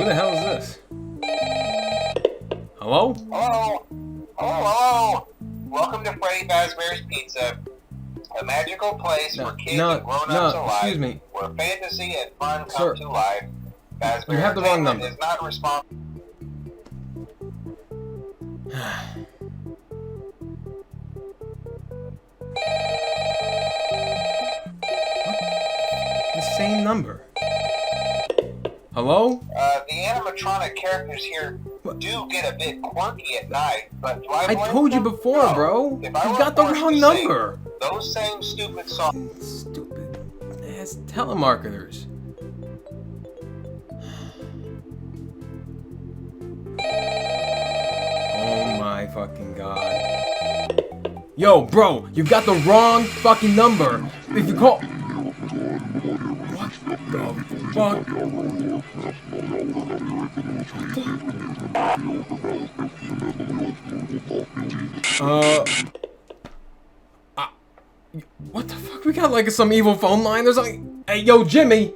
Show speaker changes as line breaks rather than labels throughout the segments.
the hell is this? Hello?
Hello? Hello? Welcome to Freddy Fazbear's Pizza, a magical place for kids and grown-ups alike,
excuse me.
where fantasy and fun
Sir,
come to life. Fazbear
you have the wrong number.
is not responsible.
The same number. Hello?
The animatronic characters here do get a bit quirky at night, but do I
I
blame
told you
them?
before,
No.
bro.
If
You
I were
got the
forced
wrong
to
number.
sing those same stupid songs.
Stupid ass telemarketers. Oh my fucking god. Yo, bro, you got the wrong fucking number. If you call... What the fuck? What the fuck? We got like some evil phone line. There's like, hey, yo, Jimmy,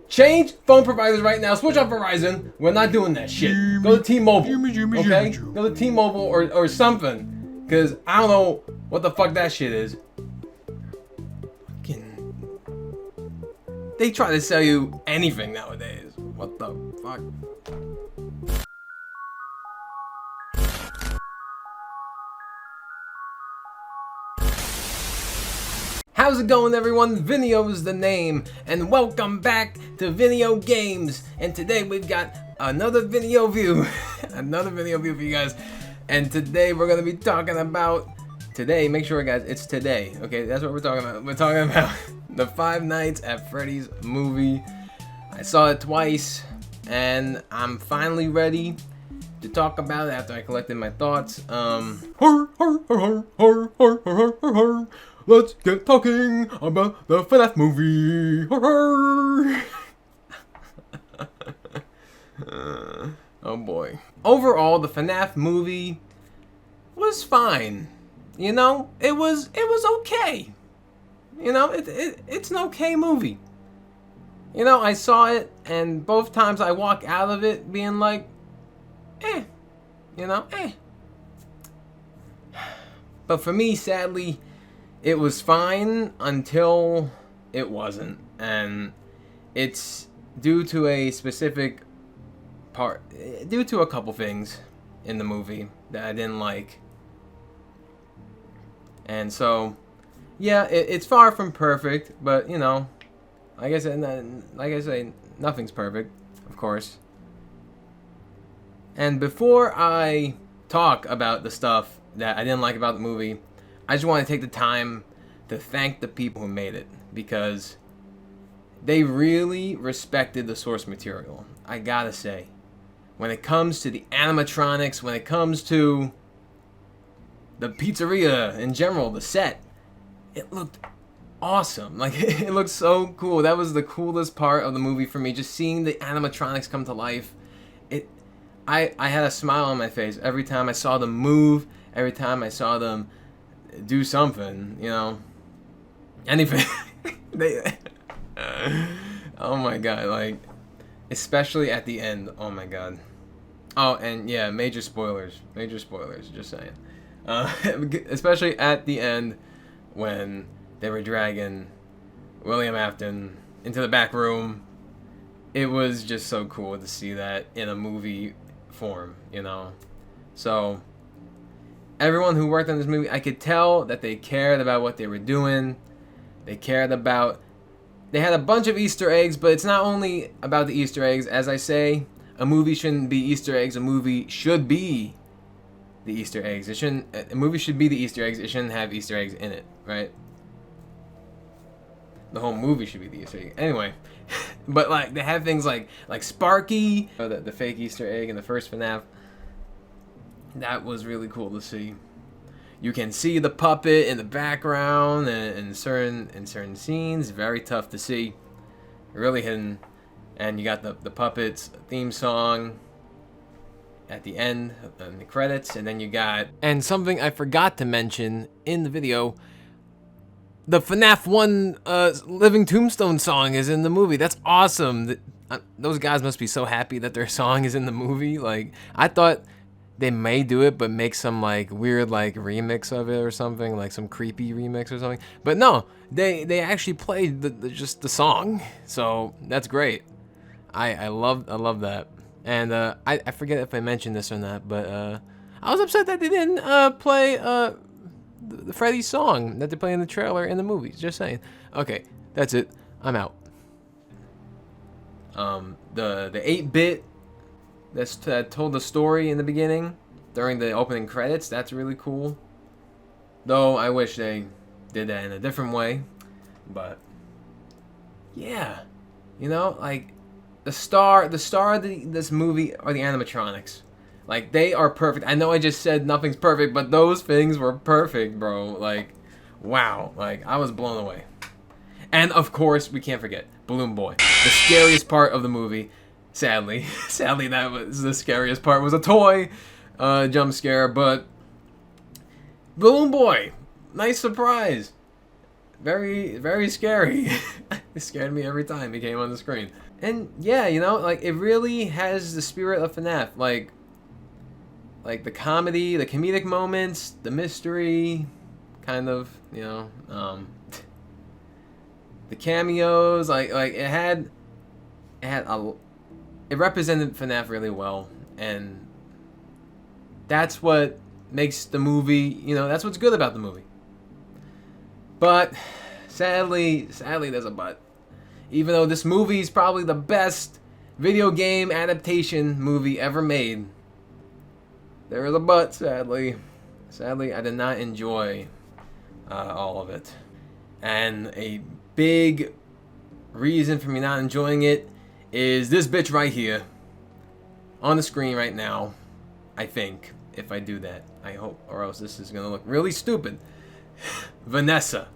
change phone providers right now. Switch off Verizon. We're not doing that shit. Go to T-Mobile. Okay? Go to T-Mobile or something. Cause I don't know what the fuck that shit is. Fucking. They try to sell you anything nowadays. What the fuck? How's it going, everyone? Vineo is the name, and welcome back to VineoGames. And today we've got another VineoView, another VineoView for you guys. And today we're gonna be talking about make sure, guys, it's today. Okay, that's what we're talking about. We're talking about the Five Nights at Freddy's movie. I saw it twice, and I'm finally ready to talk about it after I collected my thoughts. Let's get talking about the FNAF movie. Oh boy. Overall, the FNAF movie was fine. You know, it was okay. You know, it's an okay movie. You know, I saw it, and both times I walk out of it being like, eh. You know, eh. But for me, sadly, it was fine until it wasn't, and it's due to a specific part, due to a couple things in the movie that I didn't like. And so, yeah, it's far from perfect, but you know, like I say, nothing's perfect, of course. And before I talk about the stuff that I didn't like about the movie, I just want to take the time to thank the people who made it, because they really respected the source material. I gotta say, when it comes to the animatronics, when it comes to the pizzeria in general, the set, it looked awesome. Like, it looked so cool. That was the coolest part of the movie for me, just seeing the animatronics come to life. I had a smile on my face every time I saw them move, every time I saw them do something, you know, anything. Oh my god, like, especially at the end. Oh my god. Oh, and yeah, major spoilers, just saying. Especially at the end when they were dragging William Afton into the back room. It was just so cool to see that in a movie form, you know. So everyone who worked on this movie, I could tell that they cared about what they were doing. They had a bunch of Easter eggs, but it's not only about the Easter eggs. As I say, a movie shouldn't be Easter eggs. A movie should be the Easter eggs. A movie should be the Easter eggs. It shouldn't have Easter eggs in it, right? The whole movie should be the Easter egg. Anyway, but like they have things like Sparky, the fake Easter egg in the first FNAF. That was really cool to see. You can see the puppet in the background and in certain scenes. Very tough to see. Really hidden. And you got the puppet's theme song at the end of the credits, and then you got, and something I forgot to mention in the video, the FNAF 1 Living Tombstone song is in the movie. That's awesome. those guys must be so happy that their song is in the movie. Like, I thought they may do it, but make some like weird like remix of it or something, like some creepy remix or something. But no, they actually played just the song, so that's great. I love that. And I forget if I mentioned this or not, but I was upset that they didn't play the Freddys song that they play in the trailer in the movies. Just saying. Okay, that's it. I'm out. The 8-bit that told the story in the beginning during the opening credits, that's really cool. Though I wish they did that in a different way. But yeah, you know, like the star of this movie are the animatronics. Like, they are perfect. I know I just said nothing's perfect, but those things were perfect, bro. Like, wow. Like, I was blown away. And of course, we can't forget Balloon Boy, the scariest part of the movie. Sadly, that was the scariest part. Was a toy jump scare, but Balloon Boy, nice surprise. Very, very scary. It scared me every time he came on the screen. And yeah, you know, like, it really has the spirit of FNAF. Like the comedy, the comedic moments, the mystery, kind of, you know, the cameos. Like it represented FNAF really well, and that's what makes the movie, you know, that's what's good about the movie. But sadly, there's a but. Even though this movie is probably the best video game adaptation movie ever made, there is a but, sadly. Sadly, I did not enjoy all of it. And a big reason for me not enjoying it is this bitch right here. On the screen right now, I think, if I do that. I hope, or else this is gonna look really stupid. Vanessa.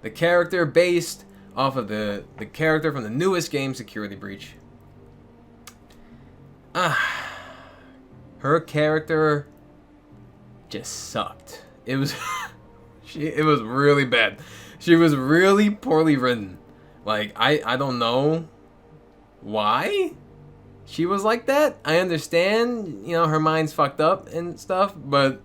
The character based off of the character from the newest game, Security Breach. Her character just sucked. It was it was really bad. She was really poorly written. Like, I don't know why she was like that. I understand, you know, her mind's fucked up and stuff, but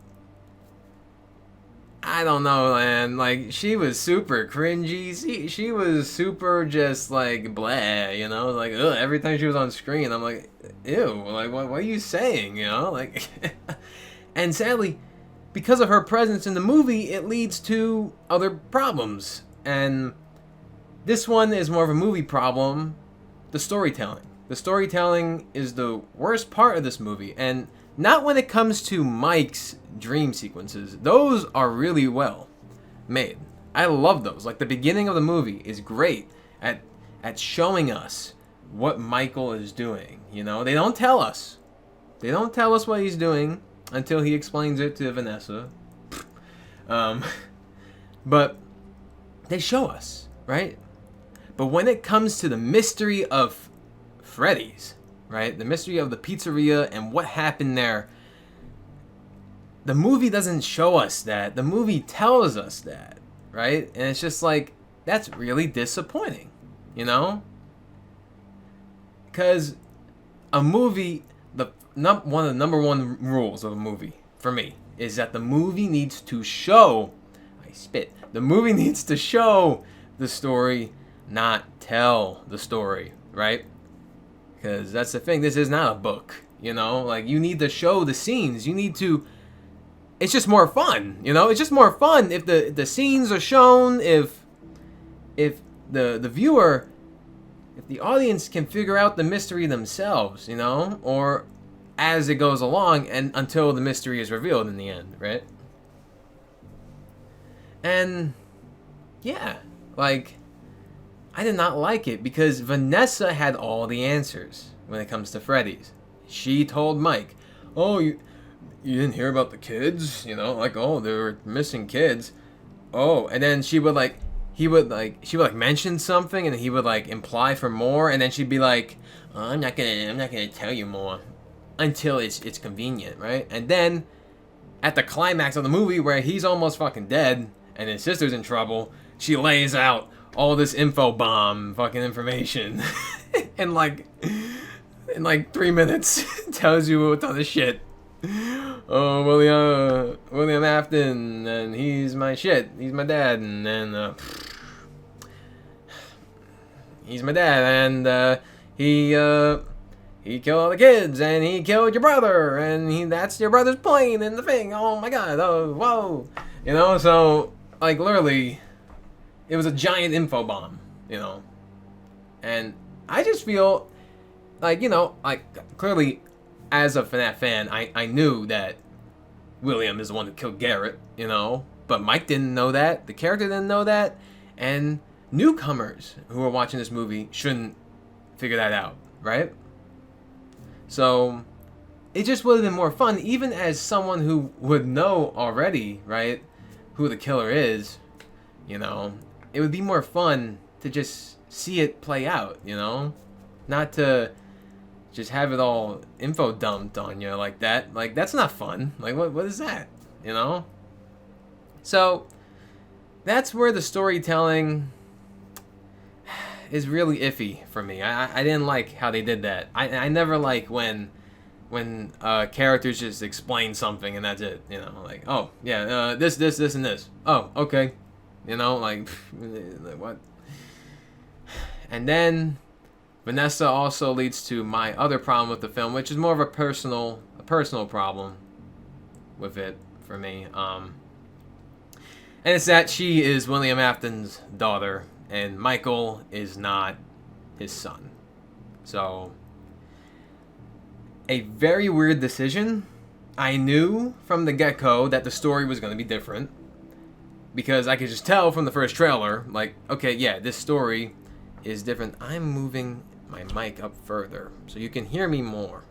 I don't know, man. Like, she was super cringy. She was super just, like, blah, you know? Like, ugh, every time she was on screen, I'm like, ew, like, what are you saying, you know? Like, and sadly, because of her presence in the movie, it leads to other problems. And this one is more of a movie problem, the storytelling. The storytelling is the worst part of this movie, and not when it comes to Mike's dream sequences. Those are really well made. I love those. Like, the beginning of the movie is great at showing us what Michael is doing. You know, they don't tell us. They don't tell us what he's doing until he explains it to Vanessa. But they show us, right? But when it comes to the mystery of Freddys, right? The mystery of the pizzeria and what happened there, the movie doesn't show us that. The movie tells us that, right? And it's just like, that's really disappointing, you know? Because a movie, one of the number one rules of a movie, for me, is that the movie needs to show, the movie needs to show the story, not tell the story, right? Because that's the thing, this is not a book, you know? Like, you need to show the scenes, you need to, it's just more fun, you know? It's just more fun if the scenes are shown, if the viewer, if the audience can figure out the mystery themselves, you know? Or as it goes along and until the mystery is revealed in the end, right? And yeah, like, I did not like it because Vanessa had all the answers when it comes to Freddys. She told Mike, oh, you didn't hear about the kids? You know, like, oh, they were missing kids. Oh, and then she would he would mention something and he would like imply for more, and then she'd be like, oh, I'm not gonna tell you more until it's convenient, right? And then at the climax of the movie where he's almost fucking dead and his sister's in trouble, she lays out all this info bomb fucking information. in like 3 minutes tells you a ton of shit. Oh, William Afton, and he's my shit. He's my dad, and then he's my dad, and he killed all the kids, and he killed your brother, and that's your brother's plane in the thing. Oh my god! Oh, whoa! You know, so like literally, it was a giant info bomb. You know, and I just feel like, you know, like clearly, as a FNAF fan, I knew that William is the one who killed Garrett, you know, but Mike didn't know that, the character didn't know that, and newcomers who are watching this movie shouldn't figure that out, right? So, it just would have been more fun, even as someone who would know already, right, who the killer is, you know, it would be more fun to just see it play out, you know, not to just have it all info dumped on you like that. Like, that's not fun. Like, what is that? You know? So, that's where the storytelling is really iffy for me. I didn't like how they did that. I never like when characters just explain something and that's it. You know, like, oh, yeah, this, and this. Oh, okay. You know, like what? And then Vanessa also leads to my other problem with the film, which is more of a personal problem with it for me. And it's that she is William Afton's daughter, and Michael is not his son. So, a very weird decision. I knew from the get-go that the story was going to be different, because I could just tell from the first trailer, like, okay, yeah, this story is different. I'm moving my mic up further so you can hear me more.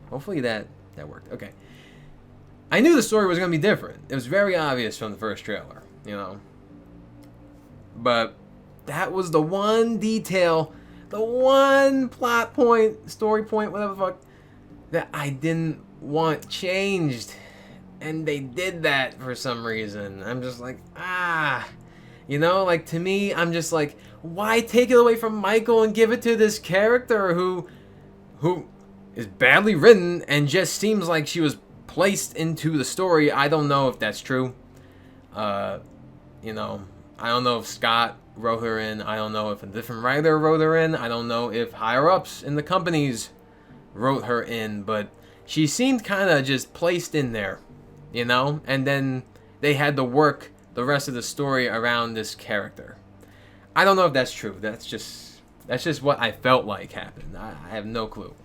Hopefully that worked. Okay. I knew the story was going to be different. It was very obvious from the first trailer, you know. But that was the one detail, the one plot point, story point, whatever the fuck, that I didn't want changed. And they did that for some reason. I'm just like, you know, like, to me, I'm just like, why take it away from Michael and give it to this character who is badly written and just seems like she was placed into the story? I don't know if that's true. You know, I don't know if Scott wrote her in. I don't know if a different writer wrote her in. I don't know if higher-ups in the companies wrote her in, but she seemed kind of just placed in there, you know? And then they had to work the rest of the story around this character. I don't know if that's true. That's just what I felt like happened. I have no clue.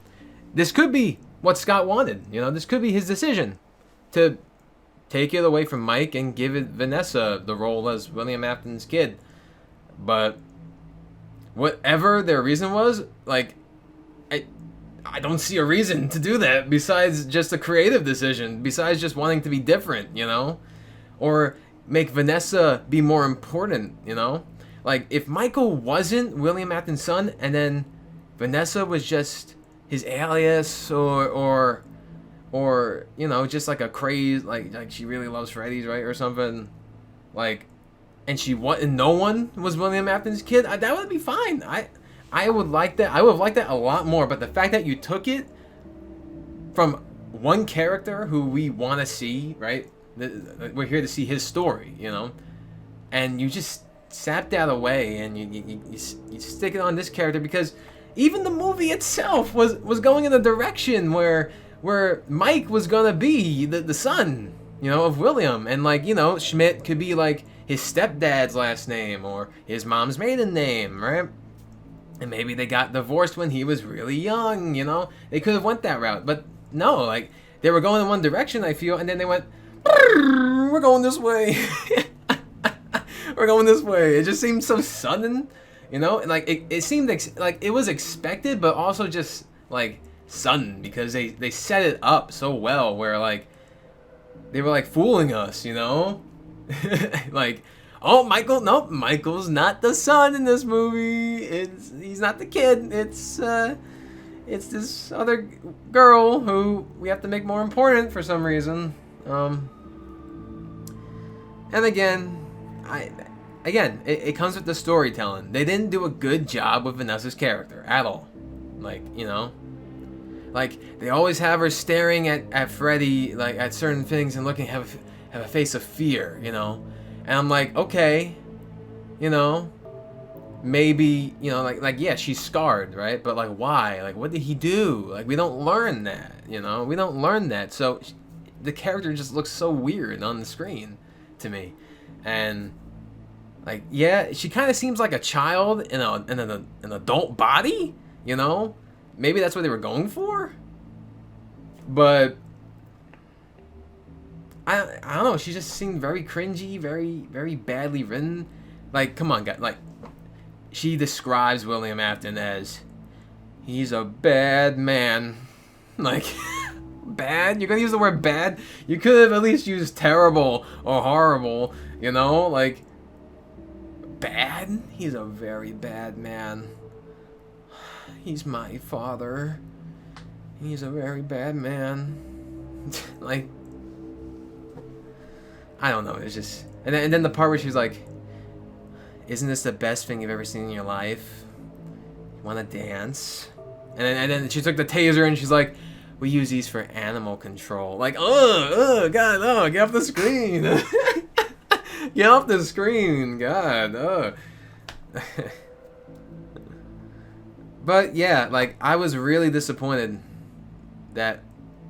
This could be what Scott wanted. You know, this could be his decision to take it away from Mike and give it Vanessa the role as William Afton's kid. But whatever their reason was, like, I don't see a reason to do that besides just a creative decision, besides just wanting to be different, you know? Or make Vanessa be more important, you know? Like, if Michael wasn't William Afton's son, and then Vanessa was just his alias, or you know, just like a craze, like she really loves Freddys, right, or something, like, and no one was William Afton's kid, that would be fine. I would like that. I would have liked that a lot more. But the fact that you took it from one character who we want to see, right? We're here to see his story, you know, and you just sap that away and you stick it on this character, because even the movie itself was going in a direction where Mike was gonna be the son, you know, of William, and, like, you know, Schmidt could be like his stepdad's last name or his mom's maiden name, right? And maybe they got divorced when he was really young, you know? They could have went that route, but no, like, they were going in one direction, I feel, and then they went, we're going this way. We're going this way. It just seemed so sudden, you know? And, like, it seemed like it was expected, but also just, like, sudden, because they set it up so well where, like, they were, like, fooling us, you know? Like, oh, Michael's not the son in this movie. He's not the kid. It's this other girl who we have to make more important for some reason. And again, again, it comes with the storytelling. They didn't do a good job with Vanessa's character at all. Like, you know, like they always have her staring at Freddy, like at certain things and looking have a face of fear, you know. And I'm like, okay, you know, maybe, you know, like yeah, she's scarred, right? But like, why? Like, what did he do? Like, we don't learn that, you know. We don't learn that. So the character just looks so weird on the screen to me. And like, yeah, she kind of seems like a child in an adult body, you know? Maybe that's what they were going for? But I don't know, she just seemed very cringy, very badly written. Like, come on, guys. Like, she describes William Afton as, he's a bad man. Like, bad? You're gonna use the word bad? You could have at least used terrible or horrible, you know? Like, bad? He's a very bad man. He's my father. He's a very bad man. Like, I don't know, it's just... And then the part where she's like, isn't this the best thing you've ever seen in your life? You wanna dance? And then she took the taser and she's like, we use these for animal control. Like, God, get off the screen. Get off the screen, God, But yeah, like, I was really disappointed that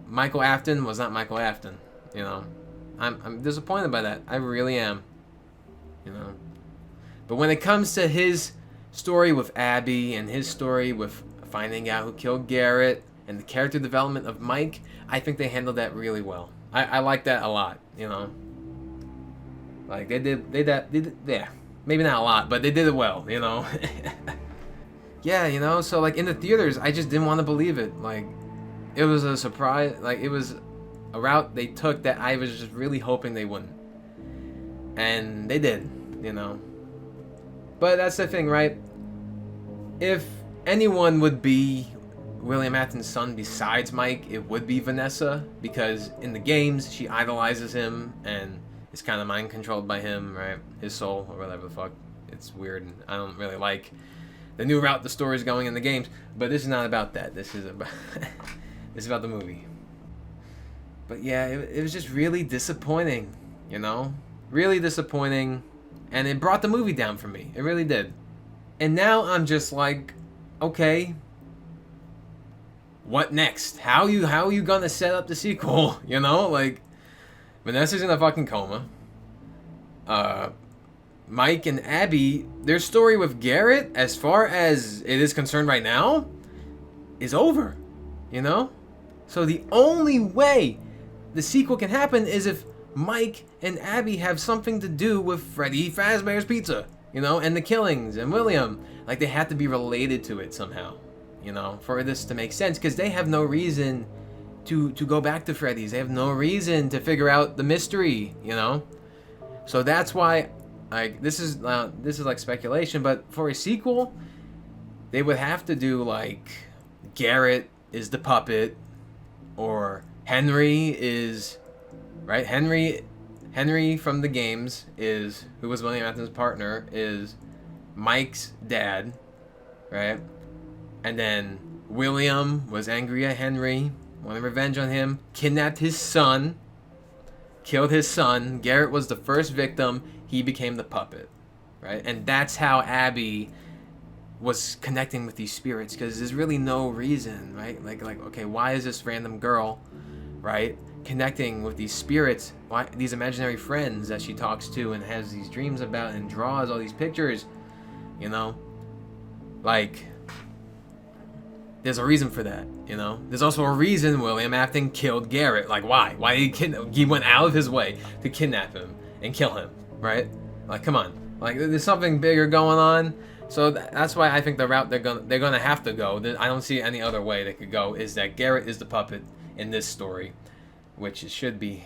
Michael Afton was not Michael Afton, you know. I'm disappointed by that. I really am, you know. But when it comes to his story with Abby and his story with finding out who killed Garrett and the character development of Mike, I think they handled that really well. I like that a lot, you know. Like, they did, yeah. Maybe not a lot, but they did it well, you know. Yeah, you know, so like in the theaters, I just didn't want to believe it. Like, it was a surprise, like it was a route they took that I was just really hoping they wouldn't. And they did, you know. But that's the thing, right? If anyone would be William Afton's son besides Mike, it would be Vanessa, because in the games, she idolizes him and is kind of mind controlled by him, right? His soul, or whatever the fuck. It's weird, and I don't really like the new route the story's going in the games, but this is not about that. This is about this is about the movie. But yeah, it was just really disappointing, you know? Really disappointing, and it brought the movie down for me. It really did. And now I'm just like, okay, what next? How are you gonna set up the sequel? You know, like, Vanessa's in a fucking coma. Mike and Abby, their story with Garrett, as far as it is concerned right now, is over. You know? So the only way the sequel can happen is if Mike and Abby have something to do with Freddy Fazbear's Pizza, you know, and the killings, and William. Like, they have to be related to it somehow, you know, for this to make sense, because they have no reason to go back to Freddy's. They have no reason to figure out the mystery, you know? So that's why, like, this is like speculation, but for a sequel, they would have to do, like, Garrett is the puppet, or Henry is, right? Henry from the games is, who was William Afton's partner, is Mike's dad, right? And then William was angry at Henry, wanted revenge on him, kidnapped his son, killed his son. Garrett was the first victim. He became the puppet, right? And that's how Abby was connecting with these spirits, because there's really no reason, right? Like, okay, why is this random girl, right, connecting with these spirits, why these imaginary friends that she talks to and has these dreams about and draws all these pictures, you know? Like, there's a reason for that, you know? There's also a reason William Afton killed Garrett. Like, why? Why did he kidnap? He went out of his way to kidnap him and kill him, right? Like, come on. Like, there's something bigger going on. So that's why I think the route they're gonna have to go, I don't see any other way they could go, is that Garrett is the puppet in this story, which it should be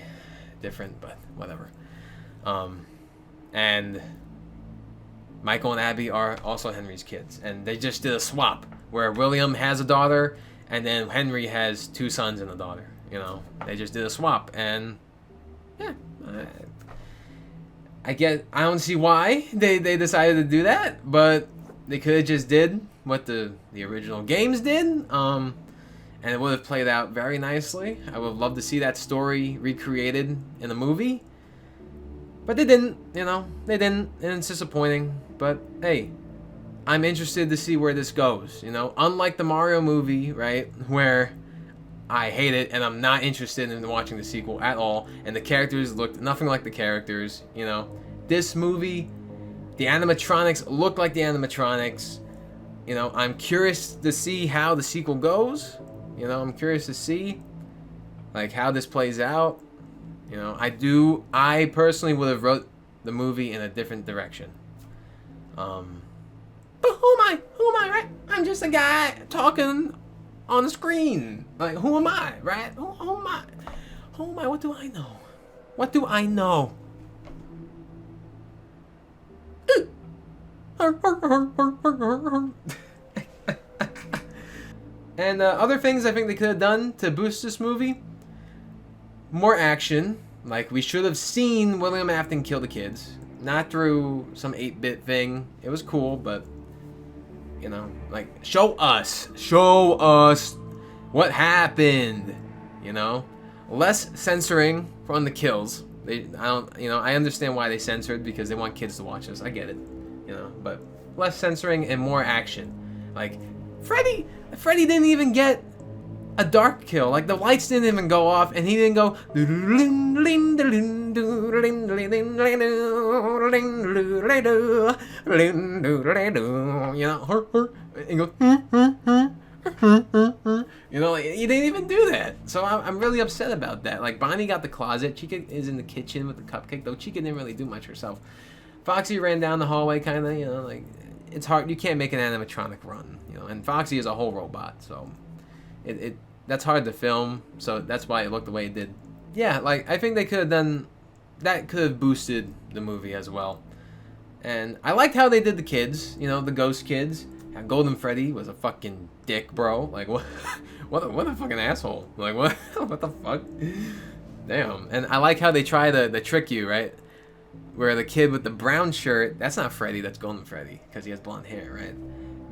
different, but whatever. And Michael and Abby are also Henry's kids, and they just did a swap where William has a daughter and then Henry has 2 sons and a daughter. You know, they just did a swap, and yeah, I don't see why they decided to do that, but they could have just did what the original games did, and it would have played out very nicely. I would have loved to see that story recreated in a movie, but they didn't. You know, they didn't, and it's disappointing. But hey, I'm interested to see where this goes. You know, unlike the Mario movie, right, where I hate it, and I'm not interested in watching the sequel at all. And the characters looked nothing like the characters, you know. This movie, the animatronics look like the animatronics. You know, I'm curious to see how the sequel goes. You know, I'm curious to see, like, how this plays out. You know, I personally would have wrote the movie in a different direction. But who am I, right? I'm just a guy talking on the screen. Like, who am I, right? Who am I? Who am I? What do I know? What do I know? And other things I think they could have done to boost this movie. More action. Like, we should have seen William Afton kill the kids. Not through some 8-bit thing. It was cool, but you know, like, show us what happened, you know. Less censoring on the kills. I understand why they censored, because they want kids to watch this. I get it, you know, but less censoring and more action. Like, Freddy didn't even get a dark kill. Like, the lights didn't even go off, and he didn't go, you know, and go, you know, like, he didn't even do that. So I'm really upset about that. Like, Bonnie got the closet. Chica is in the kitchen with the cupcake, though Chica didn't really do much herself. Foxy ran down the hallway, kind of, you know, like, it's hard. You can't make an animatronic run, you know, and Foxy is a whole robot, so that's hard to film, so that's why it looked the way it did. Yeah, like, I think they could have done, that could have boosted the movie as well. And I liked how they did the kids, you know, the ghost kids. Golden Freddy was a fucking dick, bro. Like, what a fucking asshole. Like, what the fuck? Damn. And I like how they try to trick you, right? Where the kid with the brown shirt, that's not Freddy, that's Golden Freddy, because he has blonde hair, right?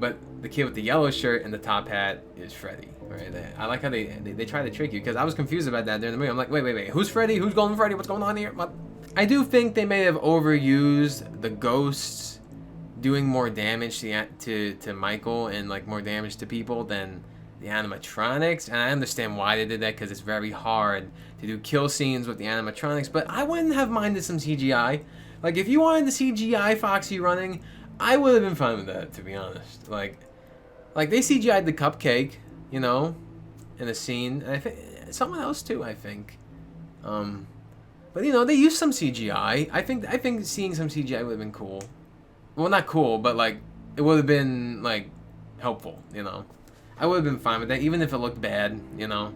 But the kid with the yellow shirt and the top hat is Freddy, right? I like how they try to trick you, because I was confused about that during the movie. I'm like, wait, who's Freddy? Who's Golden Freddy? What's going on here? What? I do think they may have overused the ghosts doing more damage to Michael and, like, more damage to people than the animatronics. And I understand why they did that, because it's very hard to do kill scenes with the animatronics. But I wouldn't have minded some CGI. Like, if you wanted the CGI Foxy running, I would have been fine with that, to be honest. Like they CGI'd the cupcake, you know, in a scene. And I think someone else too, I think. But, you know, they used some CGI. I think seeing some CGI would have been cool. Well, not cool, but, like, it would have been, like, helpful, you know. I would have been fine with that, even if it looked bad, you know.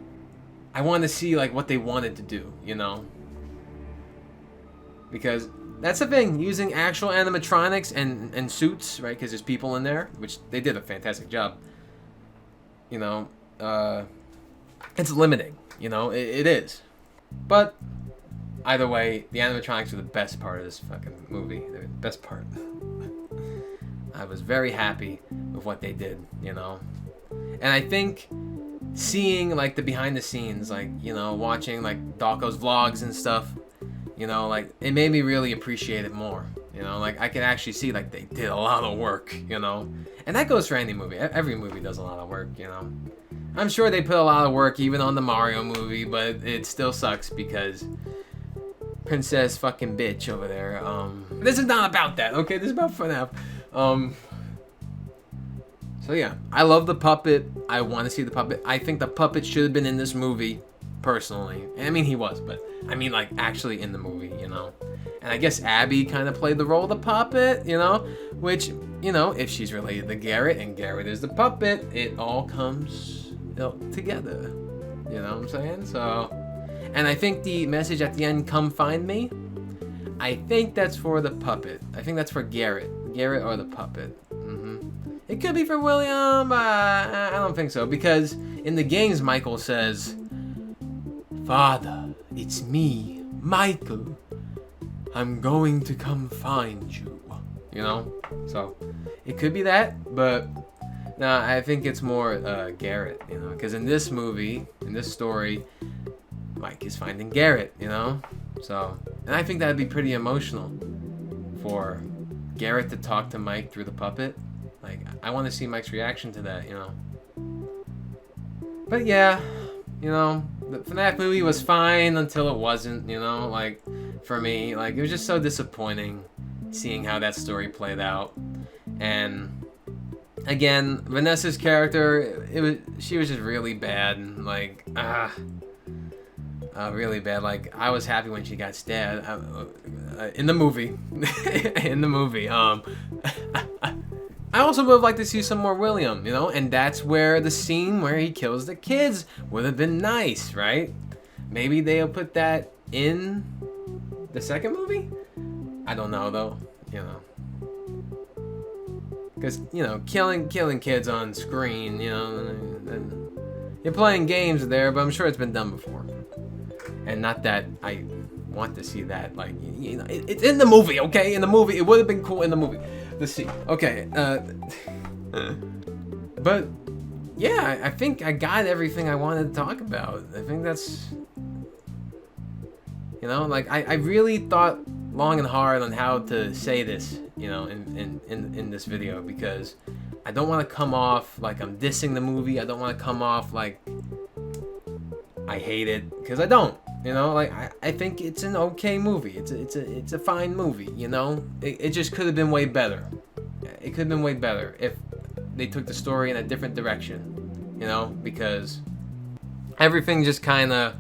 I wanted to see, like, what they wanted to do, you know. Because that's the thing, using actual animatronics and suits, right, because there's people in there, which they did a fantastic job. You know, it's limiting, you know, it is. But either way, the animatronics are the best part of this fucking movie. They're the best part. I was very happy with what they did, you know. And I think seeing, like, the behind the scenes, like, you know, watching, like, Dawko's vlogs and stuff, you know, like, it made me really appreciate it more. You know, like, I could actually see, like, they did a lot of work, you know. And that goes for any movie. Every movie does a lot of work, you know. I'm sure they put a lot of work even on the Mario movie, but it still sucks because Princess fucking bitch over there. This is not about that, okay? This is about FNAF. So yeah, I love the puppet. I want to see the puppet. I think the puppet should have been in this movie, personally. I mean, he was, but I mean, like, actually in the movie, you know. And I guess Abby kind of played the role of the puppet, you know, which, you know, if she's related to Garrett and Garrett is the puppet, it all comes together. You know what I'm saying? So, and I think the message at the end, "Come find me," I think that's for the puppet. I think that's for Garrett or the puppet. It could be for William, but I don't think so, because in the games, Michael says, "Father, it's me, Michael. I'm going to come find you. You know? So, it could be that, but nah, I think it's more Garrett, you know? Because in this movie, in this story, Mike is finding Garrett, you know? So, and I think that'd be pretty emotional for Garrett to talk to Mike through the puppet. Like, I want to see Mike's reaction to that, you know? But yeah, you know, the FNAF movie was fine until it wasn't, you know? Like, for me, like, it was just so disappointing seeing how that story played out. And again, Vanessa's character, she was just really bad. Like, really bad. Like, I was happy when she got stabbed in the movie. In the movie. I also would have liked to see some more William, you know, and that's where the scene where he kills the kids would have been nice, right? Maybe they'll put that in the second movie? I don't know though, you know. Because, you know, killing kids on screen, you know, you're playing games there, but I'm sure it's been done before. And not that I want to see that, like, you know, it's in the movie, okay? In the movie, it would have been cool in the movie. Let's see. Okay, but yeah, I think I got everything I wanted to talk about. I think that's, you know, like, I really thought long and hard on how to say this, you know, in this video, because I don't want to come off like I'm dissing the movie. I don't want to come off like I hate it, because I don't. You know, like, I think it's an okay movie. It's a fine movie, you know? It just could have been way better. It could have been way better if they took the story in a different direction, you know? Because everything just kind of,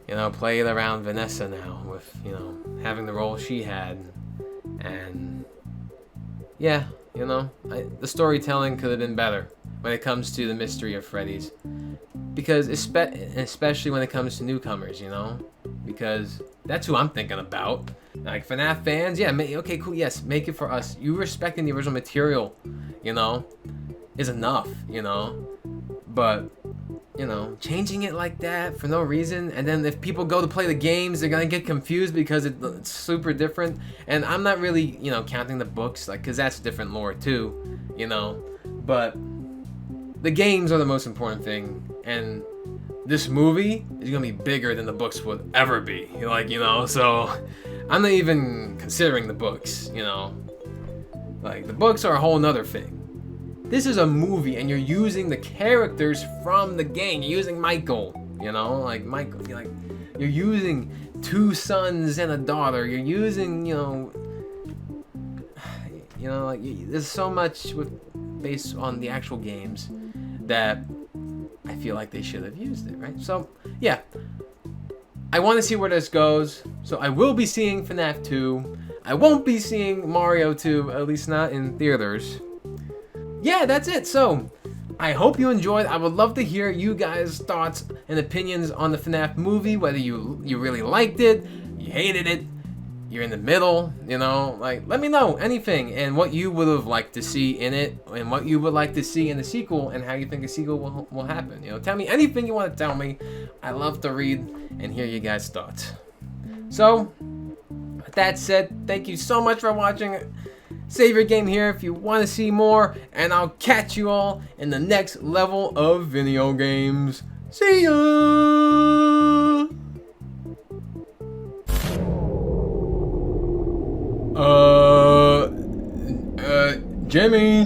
you know, played around Vanessa now with, you know, having the role she had. And, yeah, you know, the storytelling could have been better when it comes to the mystery of Freddys. Because especially when it comes to newcomers, you know, because that's who I'm thinking about. Like, FNAF fans, yeah, okay, cool, yes, make it for us. You respecting the original material, you know, is enough, you know. But, you know, changing it like that for no reason, and then if people go to play the games, they're gonna get confused because it's super different. And I'm not really, you know, counting the books, like, because that's different lore too, you know. But the games are the most important thing, and this movie is gonna be bigger than the books would ever be. Like, you know, so I'm not even considering the books, you know. Like, the books are a whole nother thing. This is a movie, and you're using the characters from the game. You're using Michael, you know, like Michael. You're using two sons and a daughter. You're using, you know, like, there's so much based on the actual games that I feel like they should have used it, right? So, yeah. I want to see where this goes. So I will be seeing FNAF 2. I won't be seeing Mario 2, at least not in theaters. Yeah, that's it. So, I hope you enjoyed. I would love to hear you guys' thoughts and opinions on the FNAF movie, whether you really liked it, you hated it, you're in the middle, you know, like, let me know anything, and what you would have liked to see in it, and what you would like to see in the sequel, and how you think a sequel will happen. You know, tell me anything you want to tell me. I love to read and hear you guys' thoughts. So, with that said, thank you so much for watching. Save your game here if you want to see more, and I'll catch you all in the next level of VineoGames. See ya! Jimmy,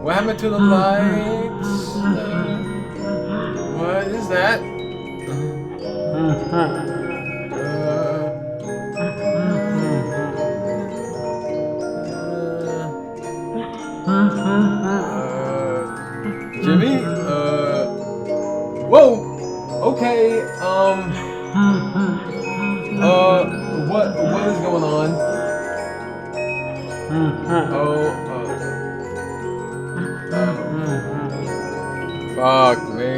what happened to the lights? What is that? Jimmy, whoa, okay, what is going on? Fuck me.